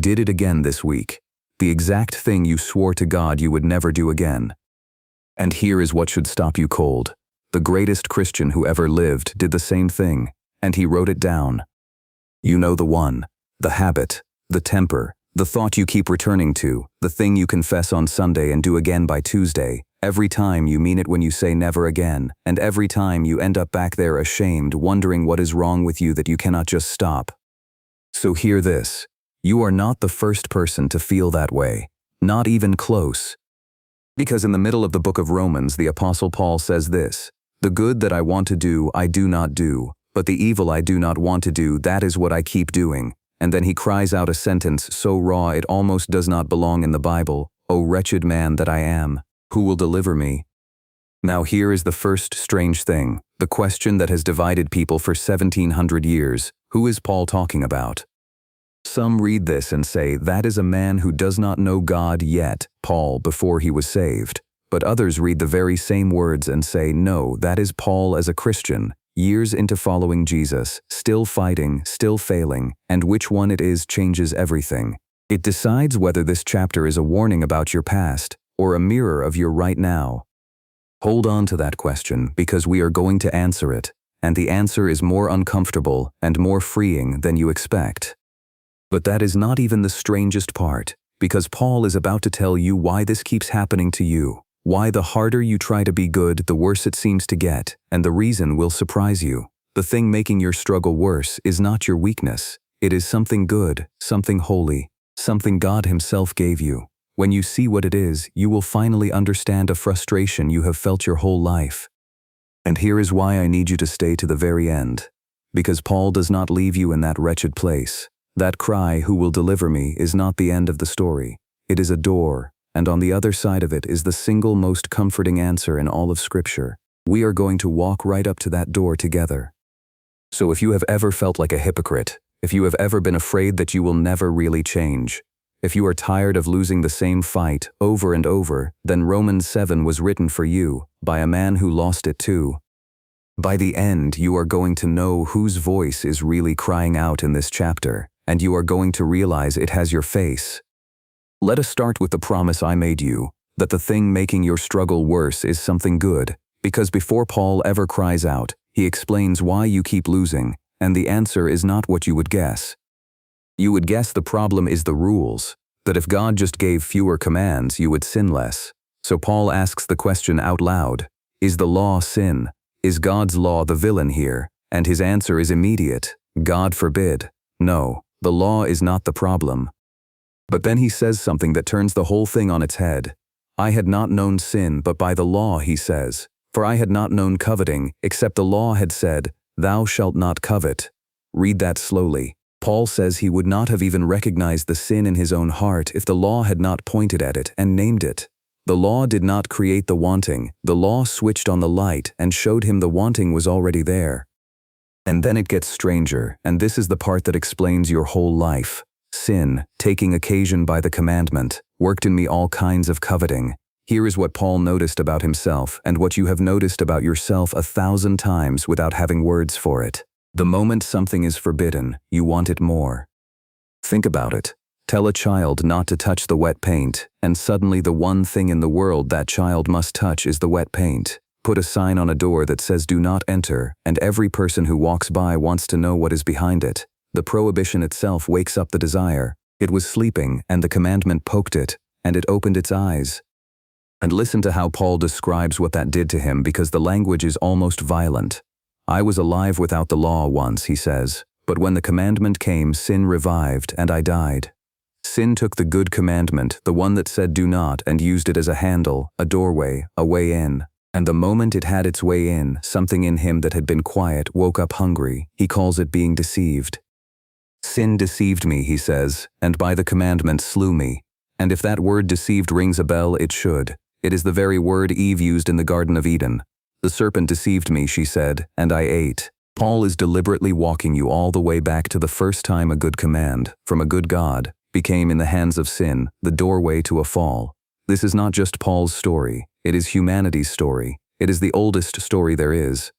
did it again this week. The exact thing you swore to God you would never do again. And here is what should stop you cold. The greatest Christian who ever lived did the same thing, and he wrote it down. You know the one, the habit, the temper, the thought you keep returning to, the thing you confess on Sunday and do again by Tuesday, every time you mean it when you say never again, and every time you end up back there ashamed, wondering what is wrong with you that you cannot just stop. So hear this. You are not the first person to feel that way, not even close. Because in the middle of the book of Romans, the Apostle Paul says this, "The good that I want to do, I do not do, but the evil I do not want to do, that is what I keep doing." And then he cries out a sentence so raw it almost does not belong in the Bible, "O wretched man that I am, who will deliver me?" Now here is the first strange thing, the question that has divided people for 1700 years. Who is Paul talking about? Some read this and say that is a man who does not know God yet, Paul, before he was saved. But others read the very same words and say, no, that is Paul as a Christian, years into following Jesus, still fighting, still failing, and which one it is changes everything. It decides whether this chapter is a warning about your past or a mirror of your right now. Hold on to that question because we are going to answer it, and the answer is more uncomfortable and more freeing than you expect. But that is not even the strangest part, because Paul is about to tell you why this keeps happening to you, why the harder you try to be good, the worse it seems to get, and the reason will surprise you. The thing making your struggle worse is not your weakness. It is something good, something holy, something God Himself gave you. When you see what it is, you will finally understand a frustration you have felt your whole life. And here is why I need you to stay to the very end. Because Paul does not leave you in that wretched place. That cry, "Who will deliver me?" is not the end of the story. It is a door, and on the other side of it is the single most comforting answer in all of Scripture. We are going to walk right up to that door together. So if you have ever felt like a hypocrite, if you have ever been afraid that you will never really change, if you are tired of losing the same fight over and over, then Romans 7 was written for you, by a man who lost it too. By the end, you are going to know whose voice is really crying out in this chapter, and you are going to realize it has your face. Let us start with the promise I made you, that the thing making your struggle worse is something good, because before Paul ever cries out, he explains why you keep losing, and the answer is not what you would guess. You would guess the problem is the rules, that if God just gave fewer commands, you would sin less. So Paul asks the question out loud, is the law sin? Is God's law the villain here? And his answer is immediate, God forbid. No, the law is not the problem. But then he says something that turns the whole thing on its head. I had not known sin but by the law, he says, for I had not known coveting, except the law had said, thou shalt not covet. Read that slowly. Paul says he would not have even recognized the sin in his own heart if the law had not pointed at it and named it. The law did not create the wanting. The law switched on the light and showed him the wanting was already there. And then it gets stranger, and this is the part that explains your whole life. Sin, taking occasion by the commandment, worked in me all kinds of coveting. Here is what Paul noticed about himself and what you have noticed about yourself 1,000 times without having words for it. The moment something is forbidden, you want it more. Think about it. Tell a child not to touch the wet paint, and suddenly the one thing in the world that child must touch is the wet paint. Put a sign on a door that says do not enter, and every person who walks by wants to know what is behind it. The prohibition itself wakes up the desire. It was sleeping, and the commandment poked it, and it opened its eyes. And listen to how Paul describes what that did to him, because the language is almost violent. I was alive without the law once, he says, but when the commandment came, sin revived, and I died. Sin took the good commandment, the one that said do not, and used it as a handle, a doorway, a way in. And the moment it had its way in, something in him that had been quiet woke up hungry. He calls it being deceived. Sin deceived me, he says, and by the commandment slew me. And if that word deceived rings a bell, it should. It is the very word Eve used in the Garden of Eden. The serpent deceived me, she said, and I ate. Paul is deliberately walking you all the way back to the first time a good command, from a good God, became in the hands of sin, the doorway to a fall. This is not just Paul's story. It is humanity's story. It is the oldest story there is.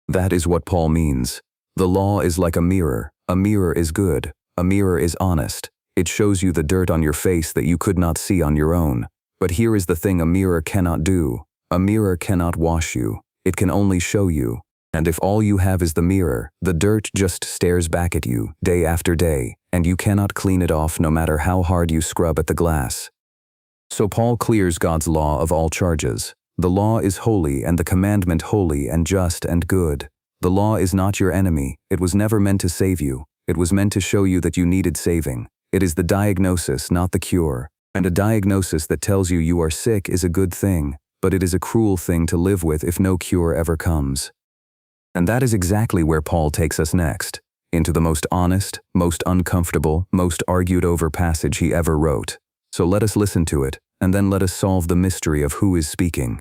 That is what Paul means. The law is like a mirror. A mirror is good. A mirror is honest. It shows you the dirt on your face that you could not see on your own. But here is the thing a mirror cannot do. A mirror cannot wash you. It can only show you. And if all you have is the mirror, the dirt just stares back at you, day after day, and you cannot clean it off no matter how hard you scrub at the glass. So Paul clears God's law of all charges. The law is holy and the commandment holy and just and good. The law is not your enemy. It was never meant to save you. It was meant to show you that you needed saving. It is the diagnosis, not the cure. And a diagnosis that tells you you are sick is a good thing, but it is a cruel thing to live with if no cure ever comes. And that is exactly where Paul takes us next, into the most honest, most uncomfortable, most argued over passage he ever wrote. So let us listen to it, and then let us solve the mystery of who is speaking.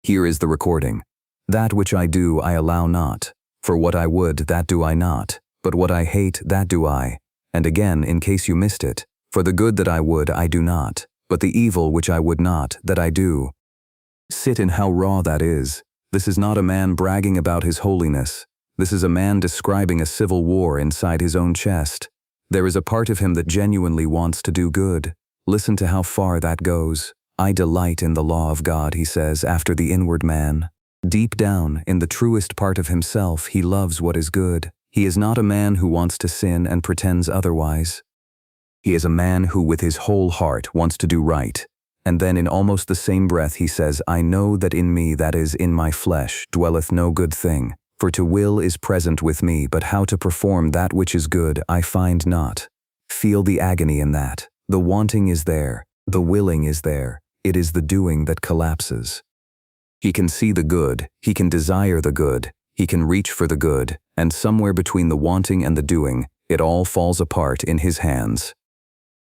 Here is the recording. That which I do I allow not. For what I would, that do I not. But what I hate, that do I. And again, in case you missed it, for the good that I would, I do not. But the evil which I would not, that I do. Sit in how raw that is. This is not a man bragging about his holiness. This is a man describing a civil war inside his own chest. There is a part of him that genuinely wants to do good. Listen to how far that goes. I delight in the law of God, he says, after the inward man. Deep down, in the truest part of himself, he loves what is good. He is not a man who wants to sin and pretends otherwise. He is a man who with his whole heart wants to do right. And then in almost the same breath he says, I know that in me, that is, in my flesh, dwelleth no good thing. For to will is present with me, but how to perform that which is good I find not. Feel the agony in that. The wanting is there. The willing is there. It is the doing that collapses. He can see the good. He can desire the good. He can reach for the good. And somewhere between the wanting and the doing, it all falls apart in his hands.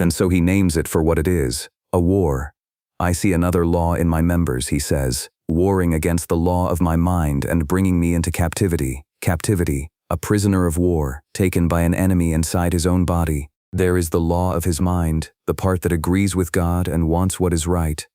And so he names it for what it is, a war. I see another law in my members, he says, warring against the law of my mind and bringing me into captivity. Captivity, a prisoner of war, taken by an enemy inside his own body. There is the law of his mind, the part that agrees with God and wants what is right.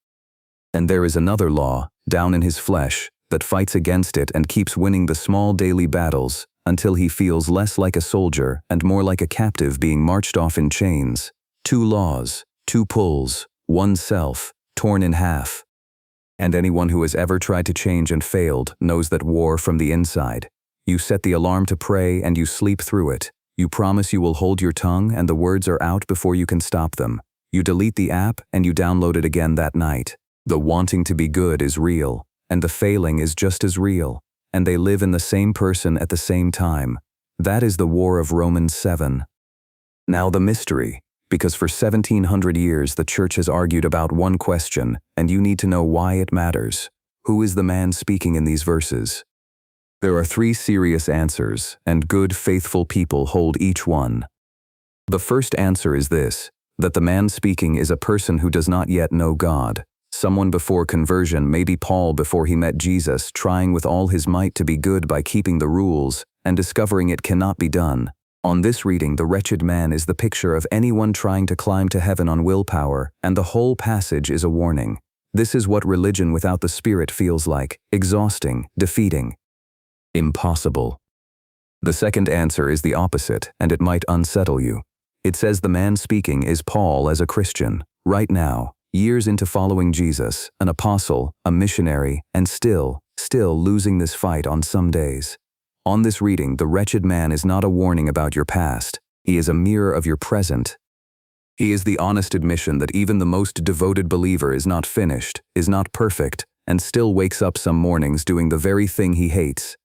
And there is another law, down in his flesh, that fights against it and keeps winning the small daily battles until he feels less like a soldier and more like a captive being marched off in chains. Two laws, two pulls, one self, torn in half. And anyone who has ever tried to change and failed knows that war from the inside. You set the alarm to pray and you sleep through it. You promise you will hold your tongue and the words are out before you can stop them. You delete the app and you download it again that night. The wanting to be good is real, and the failing is just as real, and they live in the same person at the same time. That is the war of Romans 7. Now the mystery. Because for 1700 years the church has argued about one question, and you need to know why it matters. Who is the man speaking in these verses? There are three serious answers, and good, faithful people hold each one. The first answer is this, that the man speaking is a person who does not yet know God. Someone before conversion, maybe Paul before he met Jesus, trying with all his might to be good by keeping the rules, and discovering it cannot be done. On this reading, the wretched man is the picture of anyone trying to climb to heaven on willpower, and the whole passage is a warning. This is what religion without the Spirit feels like, exhausting, defeating, impossible. The second answer is the opposite, and it might unsettle you. It says the man speaking is Paul as a Christian, right now, years into following Jesus, an apostle, a missionary, and still losing this fight on some days. On this reading, the wretched man is not a warning about your past. He is a mirror of your present. He is the honest admission that even the most devoted believer is not finished, is not perfect, and still wakes up some mornings doing the very thing he hates.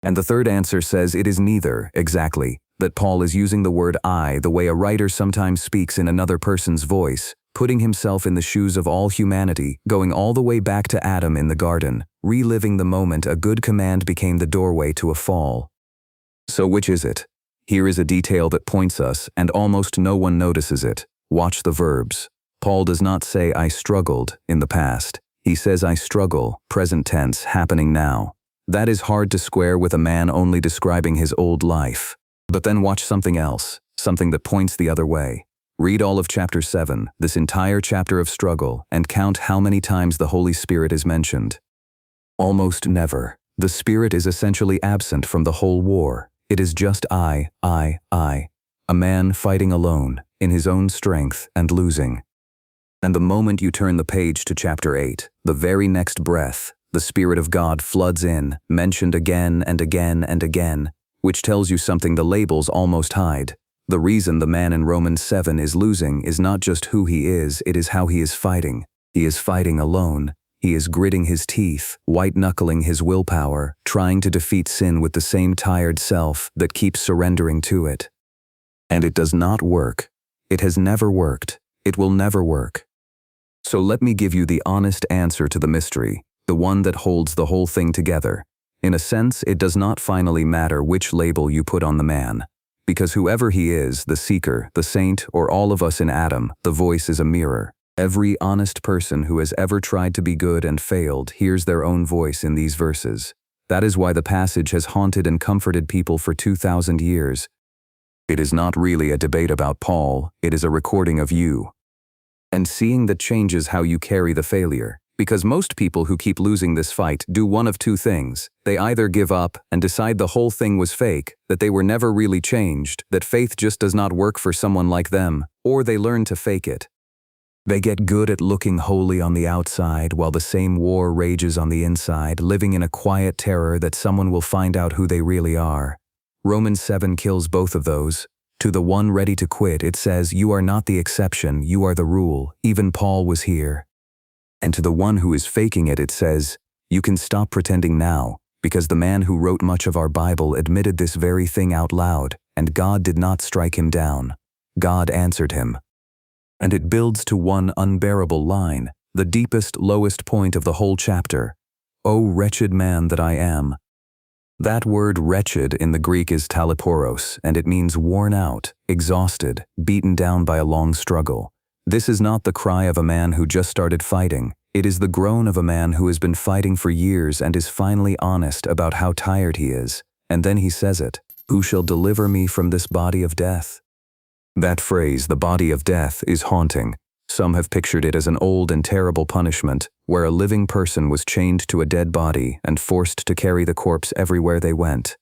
And the third answer says it is neither, exactly, that Paul is using the word I the way a writer sometimes speaks in another person's voice, putting himself in the shoes of all humanity, going all the way back to Adam in the garden, reliving the moment a good command became the doorway to a fall. So which is it? Here is a detail that points us, and almost no one notices it. Watch the verbs. Paul does not say I struggled in the past. He says I struggle, present tense, happening now. That is hard to square with a man only describing his old life. But then watch something else, something that points the other way. Read all of chapter 7, this entire chapter of struggle, and count how many times the Holy Spirit is mentioned. Almost never. The Spirit is essentially absent from the whole war. It is just I. A man fighting alone. in his own strength and losing. And the moment you turn the page to chapter 8, the very next breath, the Spirit of God floods in, mentioned again and again and again, which tells you something the labels almost hide. The reason the man in Romans 7 is losing is not just who he is, it is how he is fighting. He is fighting alone. He is gritting his teeth, white-knuckling his willpower, trying to defeat sin with the same tired self that keeps surrendering to it. And it does not work. It has never worked. It will never work. So let me give you the honest answer to the mystery, the one that holds the whole thing together. In a sense, it does not finally matter which label you put on the man. Because whoever he is, the seeker, the saint, or all of us in Adam, the voice is a mirror. Every honest person who has ever tried to be good and failed hears their own voice in these verses. That is why the passage has haunted and comforted people for 2,000 years. It is not really a debate about Paul, it is a recording of you. And seeing that changes how you carry the failure. Because most people who keep losing this fight do one of two things. They either give up and decide the whole thing was fake, that they were never really changed, that faith just does not work for someone like them, or they learn to fake it. They get good at looking holy on the outside while the same war rages on the inside, living in a quiet terror that someone will find out who they really are. Romans 7 kills both of those. To the one ready to quit, it says, "You are not the exception, you are the rule. Even Paul was here." And to the one who is faking it, it says, "You can stop pretending now, because the man who wrote much of our Bible admitted this very thing out loud, and God did not strike him down. God answered him." And it builds to one unbearable line, the deepest, lowest point of the whole chapter. "O wretched man that I am." That word wretched in the Greek is taliporos, and it means worn out, exhausted, beaten down by a long struggle. This is not the cry of a man who just started fighting. It is the groan of a man who has been fighting for years and is finally honest about how tired he is. And then he says it, "Who shall deliver me from this body of death?" That phrase, the body of death, is haunting. Some have pictured it as an old and terrible punishment, where a living person was chained to a dead body and forced to carry the corpse everywhere they went.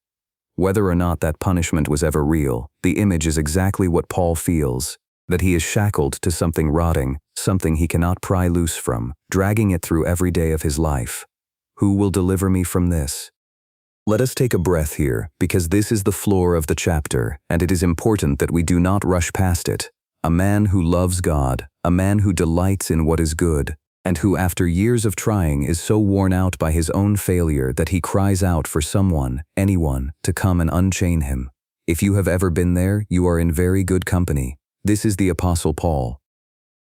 Whether or not that punishment was ever real, the image is exactly what Paul feels. That he is shackled to something rotting, something he cannot pry loose from, dragging it through every day of his life. Who will deliver me from this? Let us take a breath here, because this is the floor of the chapter, and it is important that we do not rush past it. A man who loves God, a man who delights in what is good, and who after years of trying is so worn out by his own failure that he cries out for someone, anyone, to come and unchain him. If you have ever been there, you are in very good company. This is the Apostle Paul.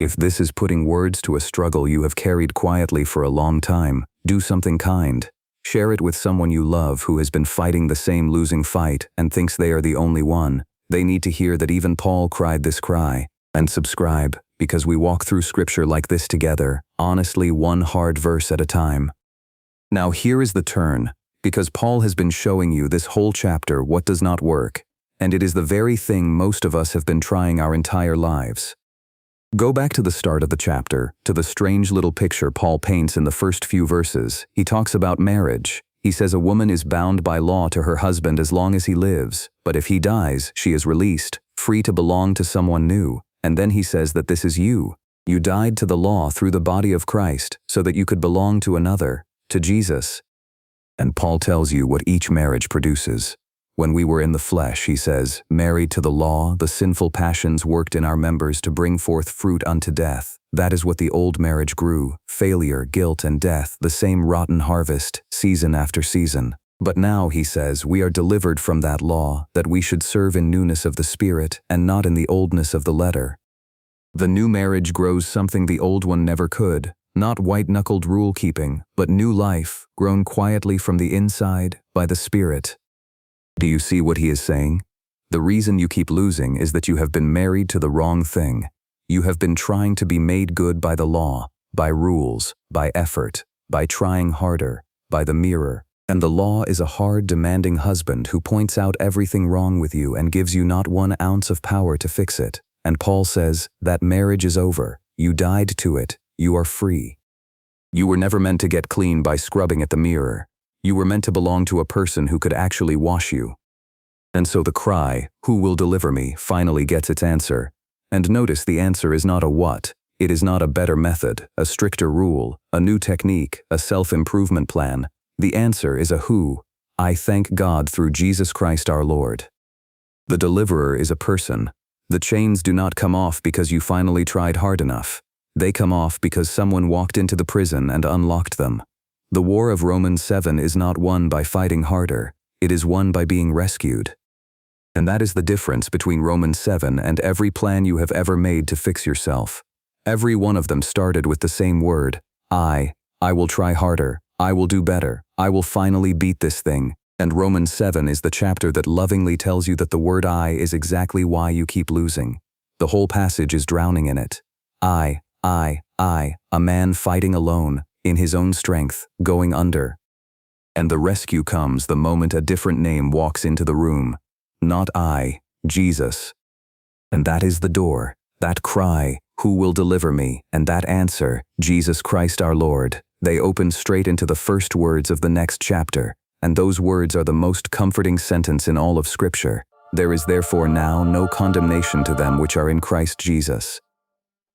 If this is putting words to a struggle you have carried quietly for a long time, do something kind. Share it with someone you love who has been fighting the same losing fight and thinks they are the only one. They need to hear that even Paul cried this cry. And subscribe, because we walk through scripture like this together, honestly, one hard verse at a time. Now here is the turn, because Paul has been showing you this whole chapter what does not work. And it is the very thing most of us have been trying our entire lives. Go back to the start of the chapter, to the strange little picture Paul paints in the first few verses. He talks about marriage. He says a woman is bound by law to her husband as long as he lives, but if he dies, she is released, free to belong to someone new. And then he says that this is you. You died to the law through the body of Christ, so that you could belong to another, to Jesus. And Paul tells you what each marriage produces. When we were in the flesh, he says, married to the law, the sinful passions worked in our members to bring forth fruit unto death. That is what the old marriage grew, failure, guilt, and death, the same rotten harvest, season after season. But now, he says, we are delivered from that law, that we should serve in newness of the Spirit, and not in the oldness of the letter. The new marriage grows something the old one never could, not white-knuckled rule-keeping, but new life, grown quietly from the inside, by the Spirit. Do you see what he is saying? The reason you keep losing is that you have been married to the wrong thing. You have been trying to be made good by the law, by rules, by effort, by trying harder, by the mirror. And the law is a hard, demanding husband who points out everything wrong with you and gives you not 1 ounce of power to fix it. And Paul says, that marriage is over. You died to it. You are free. You were never meant to get clean by scrubbing at the mirror. You were meant to belong to a person who could actually wash you. And so the cry, "Who will deliver me?" finally gets its answer. And notice the answer is not a what. It is not a better method, a stricter rule, a new technique, a self-improvement plan. The answer is a who. I thank God through Jesus Christ our Lord. The deliverer is a person. The chains do not come off because you finally tried hard enough. They come off because someone walked into the prison and unlocked them. The war of Romans 7 is not won by fighting harder. It is won by being rescued. And that is the difference between Romans 7 and every plan you have ever made to fix yourself. Every one of them started with the same word, I will try harder, I will do better, I will finally beat this thing. And Romans 7 is the chapter that lovingly tells you that the word I is exactly why you keep losing. The whole passage is drowning in it. I, a man fighting alone, in his own strength, going under. And the rescue comes the moment a different name walks into the room. Not I, Jesus. And that is the door, that cry, who will deliver me, and that answer, Jesus Christ our Lord. They open straight into the first words of the next chapter, and those words are the most comforting sentence in all of Scripture. There is therefore now no condemnation to them which are in Christ Jesus.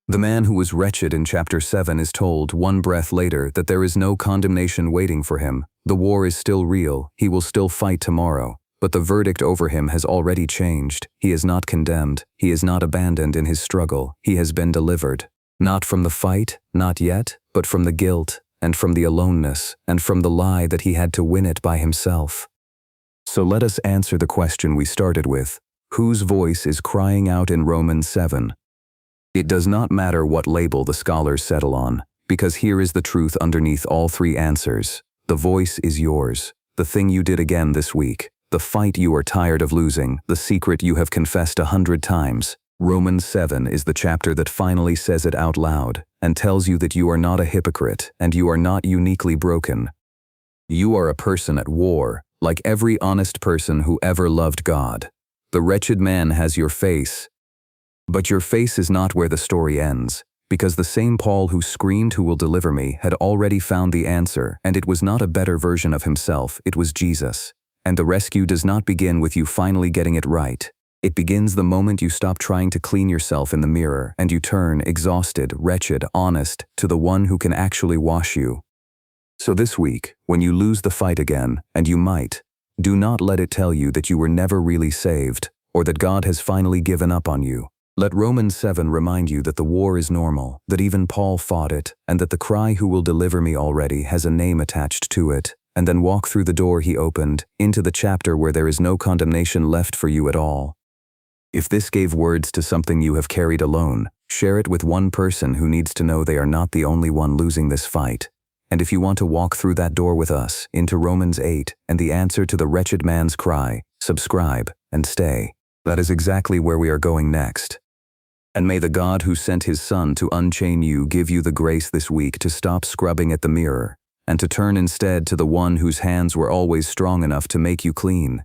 The man who was wretched in chapter 7 is told one breath later that there is no condemnation waiting for him. The war is still real, he will still fight tomorrow. But the verdict over him has already changed. He is not condemned. He is not abandoned in his struggle. He has been delivered. Not from the fight, not yet, but from the guilt, and from the aloneness, and from the lie that he had to win it by himself. So let us answer the question we started with. Whose voice is crying out in Romans 7? It does not matter what label the scholars settle on, because here is the truth underneath all three answers. The voice is yours. The thing you did again this week. The fight you are tired of losing, the secret you have confessed 100 times. Romans 7 is the chapter that finally says it out loud and tells you that you are not a hypocrite and you are not uniquely broken. You are a person at war, like every honest person who ever loved God. The wretched man has your face, but your face is not where the story ends, because the same Paul who screamed who will deliver me had already found the answer, and it was not a better version of himself, it was Jesus. And the rescue does not begin with you finally getting it right. It begins the moment you stop trying to clean yourself in the mirror and you turn, exhausted, wretched, honest, to the one who can actually wash you. So this week, when you lose the fight again, and you might, do not let it tell you that you were never really saved, or that God has finally given up on you. Let Romans 7 remind you that the war is normal, that even Paul fought it, and that the cry who will deliver me already has a name attached to it. And then walk through the door he opened, into the chapter where there is no condemnation left for you at all. If this gave words to something you have carried alone, share it with one person who needs to know they are not the only one losing this fight. And if you want to walk through that door with us, into Romans 8, and the answer to the wretched man's cry, subscribe, and stay. That is exactly where we are going next. And may the God who sent his Son to unchain you give you the grace this week to stop scrubbing at the mirror, and to turn instead to the one whose hands were always strong enough to make you clean.